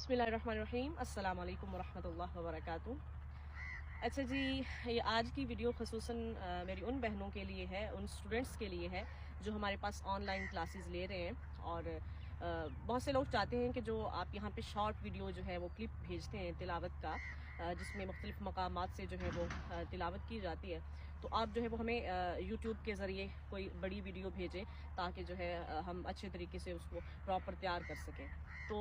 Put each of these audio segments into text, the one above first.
बिस्मिल्लाहिर्रहमानिर्रहीम। अस्सलाम वालेकुम वरहमतुल्लाहि वबरकातुहू। अच्छा जी, ये आज की वीडियो ख़ुसूसन मेरी उन बहनों के लिए है, उन स्टूडेंट्स के लिए है जो हमारे पास ऑनलाइन क्लासेस ले रहे हैं। और बहुत से लोग चाहते हैं कि जो आप यहाँ पे शॉर्ट वीडियो जो है वो क्लिप भेजते हैं तिलावत का, जिसमें मुख्तलिफ़ मकामात से जो है वो तिलावत की जाती है, तो आप जो है वो हमें यूट्यूब के ज़रिए कोई बड़ी वीडियो भेजें ताकि जो है हम अच्छे तरीके से उसको प्रॉपर तैयार कर सकें। तो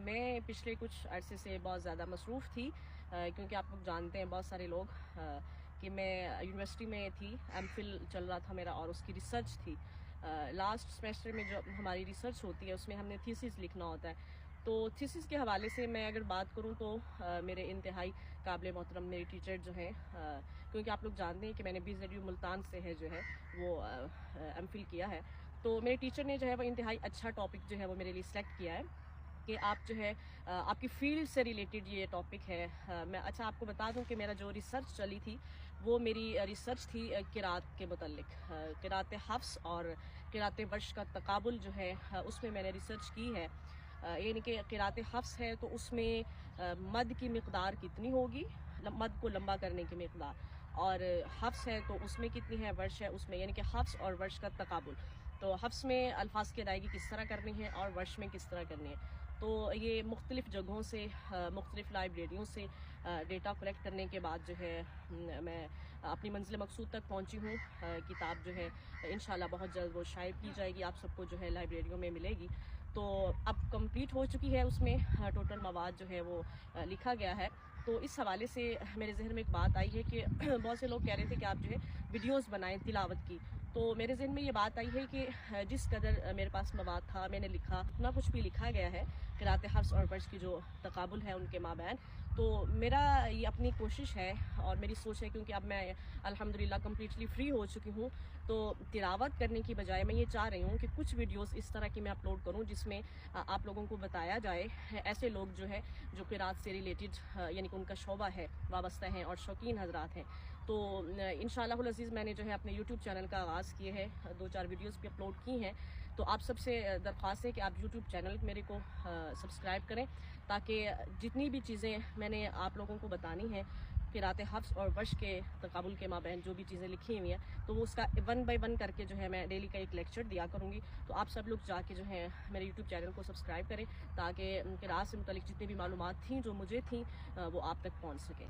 मैं पिछले कुछ अरसे से बहुत ज़्यादा मसरूफ़ थी, क्योंकि आप लोग जानते हैं बहुत सारे लोग कि मैं यूनिवर्सिटी में थी, एमफिल चल रहा था मेरा और उसकी रिसर्च थी। लास्ट सेमेस्टर में जो हमारी रिसर्च होती है उसमें हमने थीसिस लिखना होता है। तो थीसिस के हवाले से मैं अगर बात करूं तो मेरे इंतहाई काबिल मोहतरम मेरी टीचर जो हैं, क्योंकि आप लोग जानते हैं कि मैंने BZU मुल्तान से है जो है वो एमफिल किया है, तो मेरे टीचर ने जो है वो इंतहाई अच्छा टॉपिक जो है वो मेरे लिए सेलेक्ट किया है कि आप जो है आपकी फील्ड से रिलेटेड ये टॉपिक है। मैं अच्छा आपको बता दूं कि मेरा जो रिसर्च चली थी वो मेरी रिसर्च थी किरात के मुतल्लिक, किरात हफ्स और किरात वर्श का तकाबुल जो है उसमें मैंने रिसर्च की है। यानी कि किरात हफ्स है तो उसमें मद की मिक़दार कितनी होगी, मद को लंबा करने की मिक़दार, और हफ्स है तो उसमें कितनी है, वर्श है उसमें, यानी कि हफ्स और वर्श का तकाबुल। तो हफ्स में अल्फाज की अदायगी किस तरह करनी है और वर्श में किस तरह करनी है। तो ये मुख्तलिफ़ जगहों से, मुख्तलिफ़ लाइब्रेरियों से डेटा कलेक्ट करने के बाद जो है मैं अपनी मंजिल मकसूद तक पहुंची हूँ। किताब जो है इंशाल्लाह बहुत जल्द वो शाये की जाएगी, आप सबको जो है लाइब्रेरियों में मिलेगी। तो अब कंप्लीट हो चुकी है, उसमें टोटल मवाद जो है वो लिखा गया है। तो इस हवाले से मेरे जहन में एक बात आई है कि बहुत से लोग कह रहे थे कि आप जो है वीडियोस बनाएं तिलावत की। तो मेरे जहन में ये बात आई है कि जिस कदर मेरे पास मवाद था, मैंने लिखा, इतना कुछ भी लिखा गया है क़िराअत हफ्स और वर्श की जो तकाबुल है उनके माबैन। तो मेरा ये अपनी कोशिश है और मेरी सोच है, क्योंकि अब मैं अल्हम्दुलिल्लाह कम्प्लीटली फ्री हो चुकी हूँ, तो तिलावत करने की बजाय मैं ये चाह रही हूँ कि कुछ वीडियोस इस तरह की मैं अपलोड करूँ जिसमें आप लोगों को बताया जाए, ऐसे लोग जो है जो क़िराअत से रिलेटेड यानी कि उनका शोबा है, वाबस्ता हैं और शौकीन हज़रात हैं। तो इंशाअल्लाहुल अज़ीज़ मैंने जो है अपने यूट्यूब चैनल का आगाज़ किए है, 2-4 वीडियोस भी अपलोड की हैं। तो आप सबसे दरख्वास्त है कि आप यूट्यूब चैनल मेरे को सब्सक्राइब करें, ताकि जितनी भी चीज़ें मैंने आप लोगों को बतानी हैं क़िराअत हफ्स और वर्श के तकाबुल के माबैन जो भी चीज़ें लिखी हुई हैं, तो वो उसका 1 बाय 1 करके जो है मैं डेली का एक लेक्चर दिया करूँगी। तो आप सब लोग जाके जो है मेरे यूट्यूब चैनल को सब्सक्राइब करें ताकि क़िराअत से मुतल्लिक़ जितनी भी मालूमात थी जो मुझे थी वो आप तक पहुँच सकें।